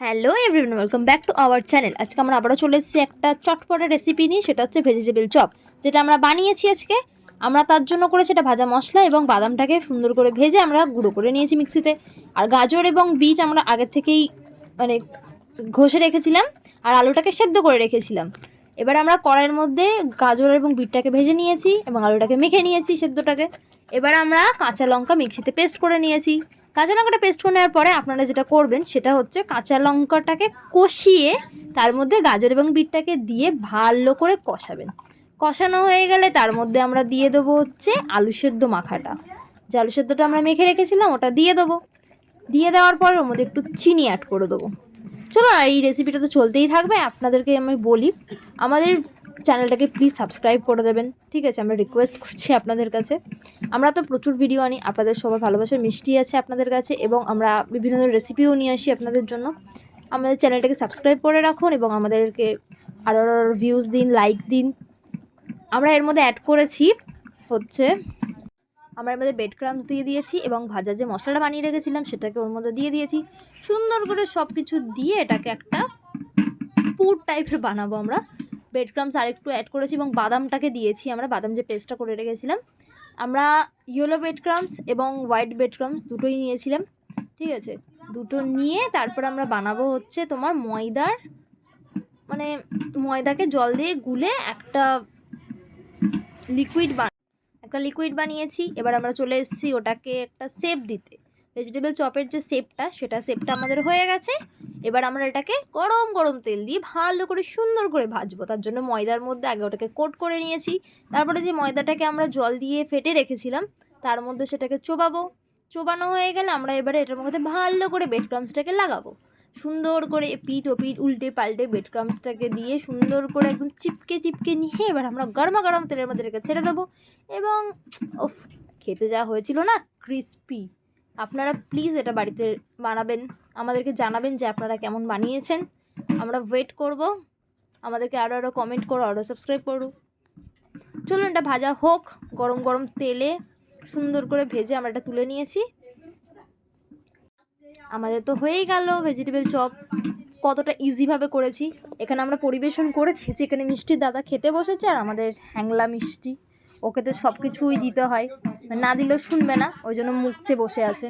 Hello everyone, welcome back to our channel. আজকে আমরা আবারও চলে এসেছি একটা চটপটা রেসিপি নিয়ে, সেটা হচ্ছে ভেজিটেবল চপ, যেটা আমরা বানিয়েছি আজকে। আমরা তার জন্য করেছি এটা ভাজা মশলা এবং বাদামটাকে সুন্দর করে ভেজে আমরা গুঁড়ো করে নিয়েছি মিক্সিতে। আর গাজর এবং বিট আমরা আগে থেকেই মানে ঘষে রেখেছিলাম, আর আলুটাকে সেদ্ধ করে রেখেছিলাম। এবার আমরা কড়াইয়ের মধ্যে গাজর এবং বিটটাকে ভেজে নিয়েছি এবং আলুটাকে মেখে নিয়েছি সেদ্ধটাকে। এবার আমরা কাঁচা লঙ্কা মিক্সিতে পেস্ট করে নিয়েছি। কাঁচা লঙ্কাটা পেস্ট করে নেওয়ার পরে আপনারা যেটা করবেন সেটা হচ্ছে কাঁচা লঙ্কাটাকে কষিয়ে তার মধ্যে গাজর এবং বিটটাকে দিয়ে ভালো করে কষাবেন। কষানো হয়ে গেলে তার মধ্যে আমরা দিয়ে দেবো হচ্ছে আলু সেদ্ধ মাখাটা, যে আলু সেদ্ধটা আমরা মেখে রেখেছিলাম ওটা দিয়ে দেবো। দিয়ে দেওয়ার পর ওর মধ্যে একটু চিনি অ্যাড করে দেবো। চলো, আর এই রেসিপিটা তো চলতেই থাকবে। আপনাদেরকে আমি বলি, আমাদের চ্যানেলটাকে প্লিজ সাবস্ক্রাইব করে দেবেন, ঠিক আছে? আমরা রিকোয়েস্ট করছি আপনাদের কাছে। আমরা তো প্রচুর ভিডিও আনি, আপনাদের সবার ভালোবাসার মিষ্টি আছে আপনাদের কাছে, এবং আমরা বিভিন্ন ধরনের রেসিপিও নিয়ে আসি আপনাদের জন্য। আমাদের চ্যানেলটাকে সাবস্ক্রাইব করে রাখুন এবং আমাদেরকে আরও ভিউজ দিন, লাইক দিন। আমরা এর মধ্যে অ্যাড করেছি হচ্ছে, আমরা এর মধ্যে ব্রেড ক্রাম্বস দিয়ে দিয়েছি এবং ভাজা যে মশলাটা বানিয়ে রেখেছিলাম সেটাকে ওর মধ্যে দিয়ে দিয়েছি। সুন্দর করে সব কিছু দিয়ে এটাকে একটা পুর টাইপের বানাবো আমরা। ব্রেড ক্রাম্বস আরেকটু অ্যাড করেছি এবং বাদামটাকে দিয়েছি, আমরা বাদাম যে পেস্টটা করে রেখেছিলাম। আমরা ইয়েলো ব্রেড ক্রাম্বস এবং হোয়াইট ব্রেড ক্রাম্বস দুটোই নিয়েছিলাম, ঠিক আছে? দুটো নিয়ে তারপর আমরা বানাবো হচ্ছে তোমার ময়দাকে জল দিয়ে গুলে একটা লিকুইড বানিয়েছি। এবার আমরা চলে এসেছি ওটাকে একটা শেপ দিতে। ভেজিটেবল চপের যে শেপটা আমাদের হয়ে গেছে। এবার আমরা এটাকে গরম গরম তেল দিয়ে ভালো করে সুন্দর করে ভাজবো। তার জন্য ময়দার মধ্যে আগে ওটাকে কোট করে নিয়েছি। তারপরে যে ময়দাটাকে আমরা জল দিয়ে ফেটে রেখেছিলাম তার মধ্যে সেটাকে চোবানো হয়ে গেলে আমরা এবারে এটার মধ্যে ভালো করে ব্রেড ক্রাম্বসটাকে লাগাবো। সুন্দর করে পিঠ ও পিঠ উল্টে পাল্টে ব্রেড ক্রাম্বসটাকে দিয়ে সুন্দর করে একদম চিপকে নিয়ে এবার আমরা গরমা গরম তেলের মধ্যে এটাকে ছেড়ে দেবো। এবং খেতে যা হয়েছিল না, ক্রিস্পি! আপনারা প্লিজ এটা বাড়িতে বানাবেন, আমাদেরকে জানাবেন যে আপনারা কেমন বানিয়েছেন। আমরা ওয়েট করব, আমাদেরকে আরও কমেন্ট করো, আরও সাবস্ক্রাইব করো। চলুন এটা ভাজা হোক গরম গরম তেলে। সুন্দর করে ভেজে আমরা এটা তুলে নিয়েছি। আমাদের তো হয়েই গেল ভেজিটেবল চপ। কতটা ইজিভাবে করেছি। এখানে আমরা পরিবেশন করেছি, চিকেন মিষ্টি দাদা খেতে বসেছে, আর আমাদের হ্যাংলা মিষ্টি, ওকে তো সব কিছুই দিতে হয়, না দিলেও শুনবে না, ওই জন্য মুখ চেয়ে বসে আছে।